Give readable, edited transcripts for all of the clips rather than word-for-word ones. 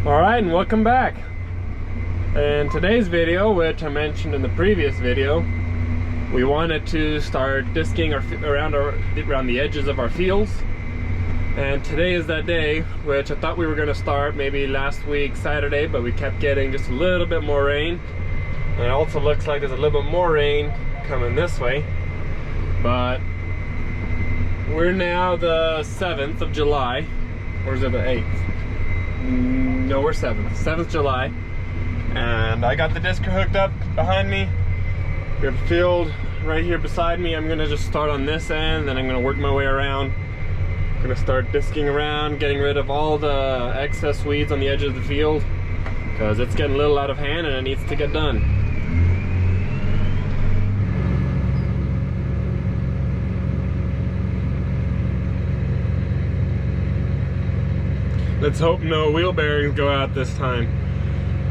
Alright, and welcome back. In today's video, which I mentioned in the previous video, we wanted to start disking around the edges of our fields. And today is that day, which I thought we were going to start maybe last week Saturday, but we kept getting just a little bit more rain. And it also looks like there's a little bit more rain coming this way. But we're now the 7th of July, or is it the 8th? No, we're 7th July. And I got the disker hooked up behind me. We have a field right here beside me. I'm gonna just start on this end, then I'm gonna work my way around. I'm gonna start disking around, getting rid of all the excess weeds on the edge of the field, because it's getting a little out of hand and it needs to get done. Let's hope no wheel bearings go out this time.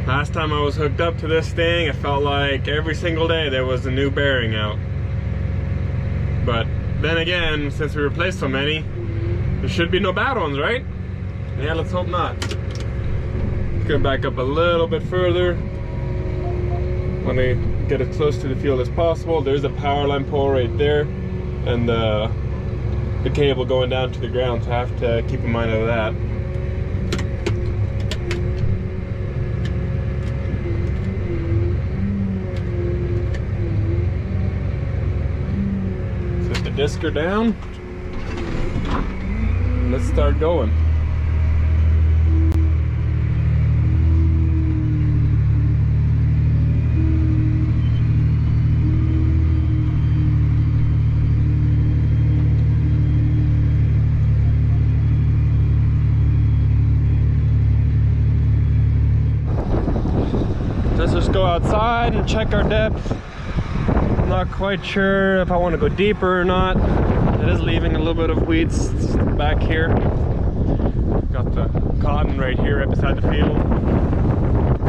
Last time I was hooked up to this thing, it felt like every single day there was a new bearing out. But then again, since we replaced so many, there should be no bad ones, right? Yeah, let's hope not. Let's go back up a little bit further. Want to get as close to the field as possible. There's a power line pole right there, and the cable going down to the ground, so I have to keep in mind of that. Disker down. Let's start going. Let's just go outside and check our depth. Not quite sure if I want to go deeper or not. It is leaving a little bit of weeds back here. Got the cotton right here, right beside the field.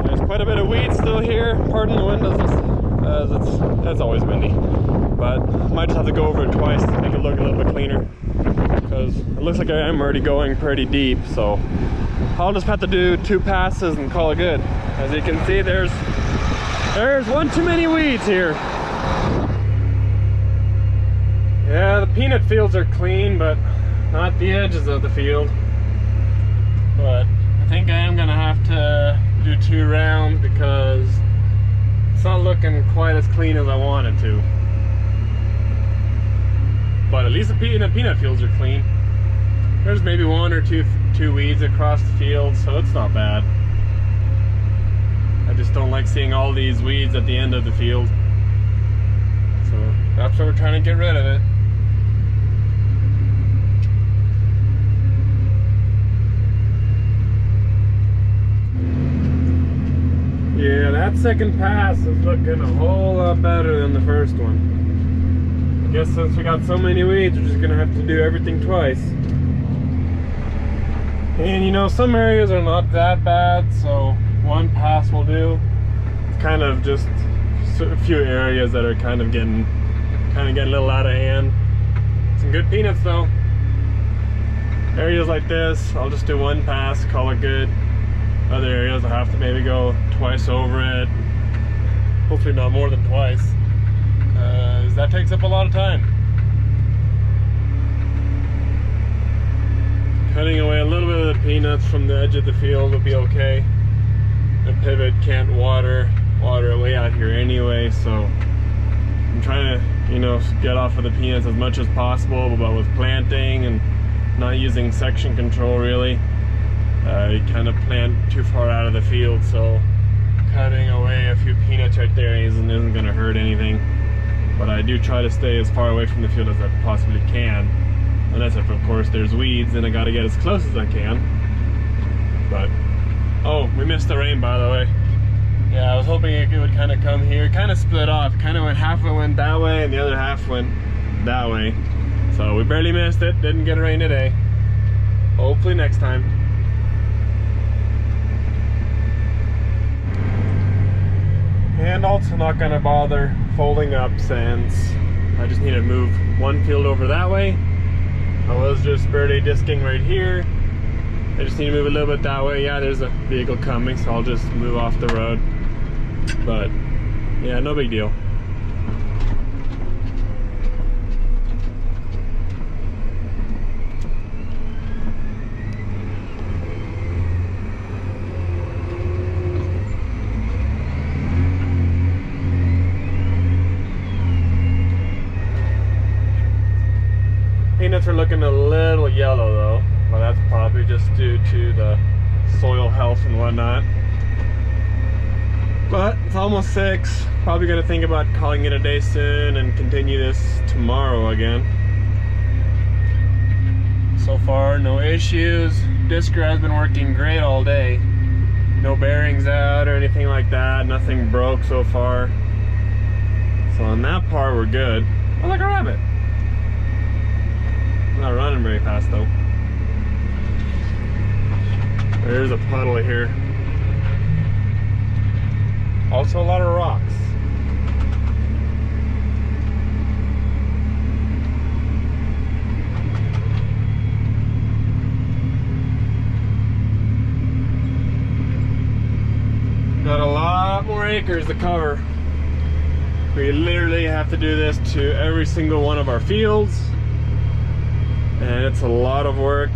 There's quite a bit of weeds still here. Pardon the wind, as it's always windy. But I might just have to go over it twice to make it look a little bit cleaner, because it looks like I am already going pretty deep. So I'll just have to do 2 passes and call it good. As you can see, there's one too many weeds here. Yeah, the peanut fields are clean, but not the edges of the field. But I think I am gonna have to do 2 rounds because it's not looking quite as clean as I want it to. But at least the peanut fields are clean. There's maybe 1 or 2 weeds across the field, so it's not bad. I just don't like seeing all these weeds at the end of the field. So that's why we're trying to get rid of it. Yeah, that second pass is looking a whole lot better than the first one. I guess since we got so many weeds, we're just gonna have to do everything twice. And you know, some areas are not that bad, so 1 pass will do. It's kind of just a few areas that are kind of getting a little out of hand. Some good peanuts though. Areas like this, I'll just do 1 pass, call it good. Other areas I'll have to maybe go twice over it. Hopefully not more than twice, because that takes up a lot of time. Cutting away a little bit of the peanuts from the edge of the field will be okay. The pivot can't water away out here anyway, so I'm trying to, you know, get off of the peanuts as much as possible, but with planting and not using section control really, you kind of plant too far out of the field, so cutting away a few peanuts right there isn't going to hurt anything. But I do try to stay as far away from the field as I possibly can, unless if of course there's weeds, then I got to get as close as I can. But oh, we missed the rain, by the way. Yeah, I was hoping it would kind of come here. Kind of split off. Kind of went, half of it went that way and the other half went that way. So we barely missed it. Didn't get rain today. Hopefully next time. And also not going to bother folding up since I just need to move 1 field over that way. I was just barely disking right here. I just need to move a little bit that way. Yeah, there's a vehicle coming, so I'll just move off the road. But yeah, no big deal. Peanuts are looking a little yellow though, but that's probably just due to the soil health and whatnot. But it's almost 6. Probably gonna think about calling it a day soon and continue this tomorrow again. So far, no issues. Disker has been working great all day. No bearings out or anything like that. Nothing broke so far. So on that part, we're good. Oh, like a rabbit. Not running very fast though. There's a puddle here. Also a lot of rocks. Got a lot more acres to cover. We literally have to do this to every single one of our fields. And it's a lot of work.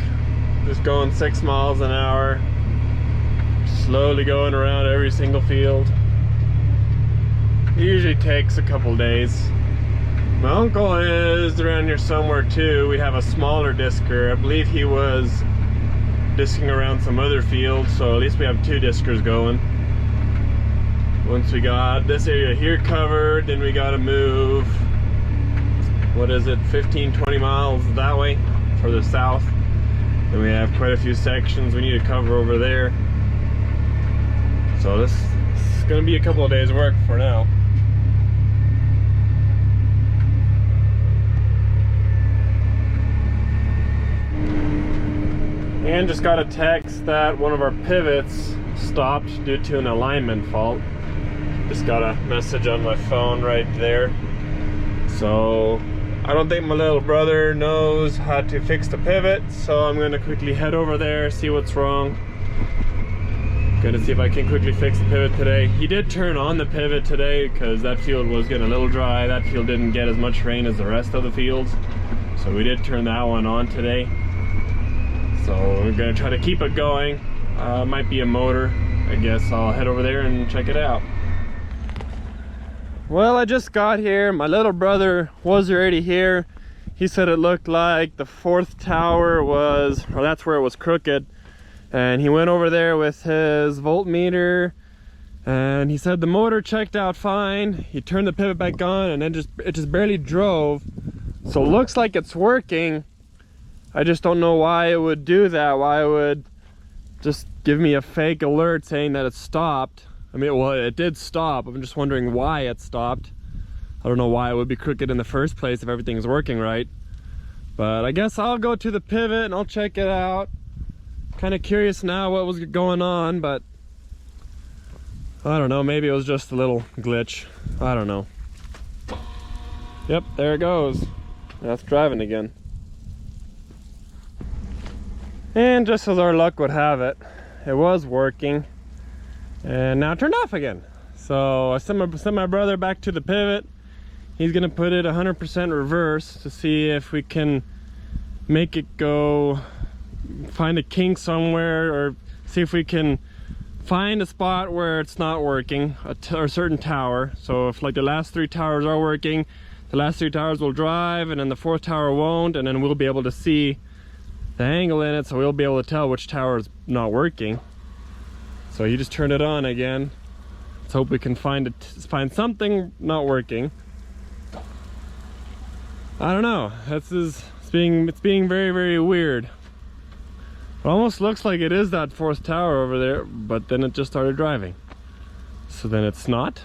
Just going 6 miles an hour. Slowly going around every single field. It usually takes a couple days. My uncle is around here somewhere too. We have a smaller disker. I believe he was disking around some other fields, so at least we have 2 diskers going. Once we got this area here covered, then we gotta move, what is it, 15-20 miles that way, further south. Then we have quite a few sections we need to cover over there. So this is gonna be a couple of days work for now. And just got a text that one of our pivots stopped due to an alignment fault. Just got a message on my phone right there. So I don't think my little brother knows how to fix the pivot, so I'm gonna quickly head over there, see what's wrong. Gonna see if I can quickly fix the pivot today. He did turn on the pivot today because that field was getting a little dry. That field didn't get as much rain as the rest of the fields, so we did turn that one on today. So we're gonna try to keep it going. Might be a motor. I guess I'll head over there and check it out. Well, I just got here. My little brother was already here. He said it looked like the 4th tower was, or that's where it was crooked. And he went over there with his voltmeter and he said the motor checked out fine. He turned the pivot back on and then it just barely drove. So it looks like it's working. I just don't know why it would do that, why it would just give me a fake alert saying that it stopped. I mean, well, it did stop. I'm just wondering why it stopped. I don't know why it would be crooked in the first place if everything's working right. But I guess I'll go to the pivot and I'll check it out. Kind of curious now what was going on, but I don't know, maybe it was just a little glitch. I don't know. Yep, there it goes. That's driving again. And just as our luck would have it, it was working. And now it turned off again. So I sent my brother back to the pivot. He's gonna put it 100% reverse to see if we can make it go, find a kink somewhere, or see if we can find a spot where it's not working, a certain tower. So if like the last 3 towers are working, the last 3 towers will drive and then the 4th tower won't, and then we'll be able to see the angle in it, so we'll be able to tell which tower is not working. So you just turn it on again. Let's hope we can find something not working. I don't know. It's being very, very weird. It almost looks like it is that 4th tower over there, but then it just started driving. So then it's not.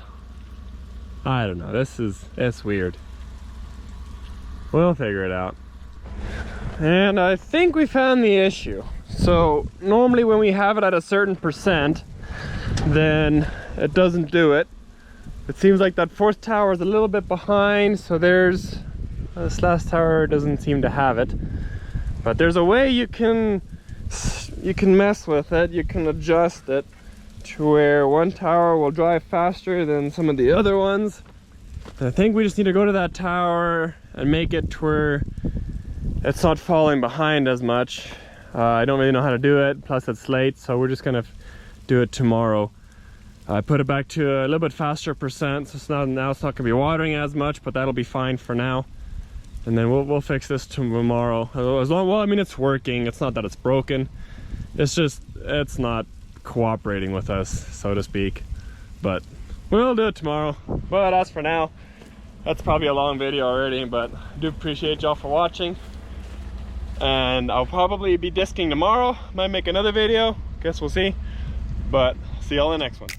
I don't know. It's weird. We'll figure it out. And I think we found the issue. So normally when we have it at a certain percent, then it doesn't do it. It seems like that 4th tower is a little bit behind, so this last tower doesn't seem to have it. But there's a way you can you can mess with it. You can adjust it to where one tower will drive faster than some of the other ones. I think we just need to go to that tower and make it to where it's not falling behind as much. I don't really know how to do it, plus it's late, so we're just gonna do it tomorrow. I put it back to a little bit faster percent, so now it's not gonna be watering as much, but that'll be fine for now. And then we'll fix this tomorrow. Well, I mean, it's working. It's not that it's broken. It's just, it's not cooperating with us, so to speak. But we'll do it tomorrow. But as for now, that's probably a long video already, but I do appreciate y'all for watching. And I'll probably be disking tomorrow. Might make another video. Guess we'll see. But see y'all in the next one.